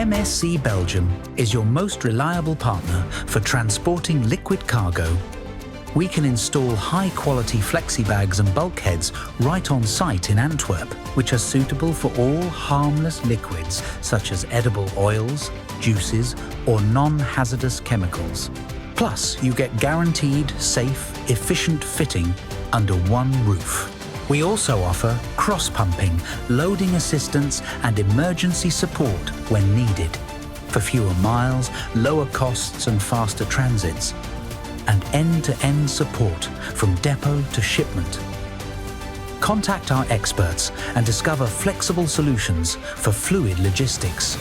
MSC Belgium is your most reliable partner for transporting liquid cargo. We can install high-quality Flexibags and bulkheads right on site in Antwerp, which are suitable for all harmless liquids such as edible oils, juices, or non-hazardous chemicals. Plus, you get guaranteed, safe, efficient fitting under one roof. We also offer cross-pumping, loading assistance and emergency support when needed, for fewer miles, lower costs and faster transits, and end-to-end support from depot to shipment. Contact our experts and discover flexible solutions for fluid logistics.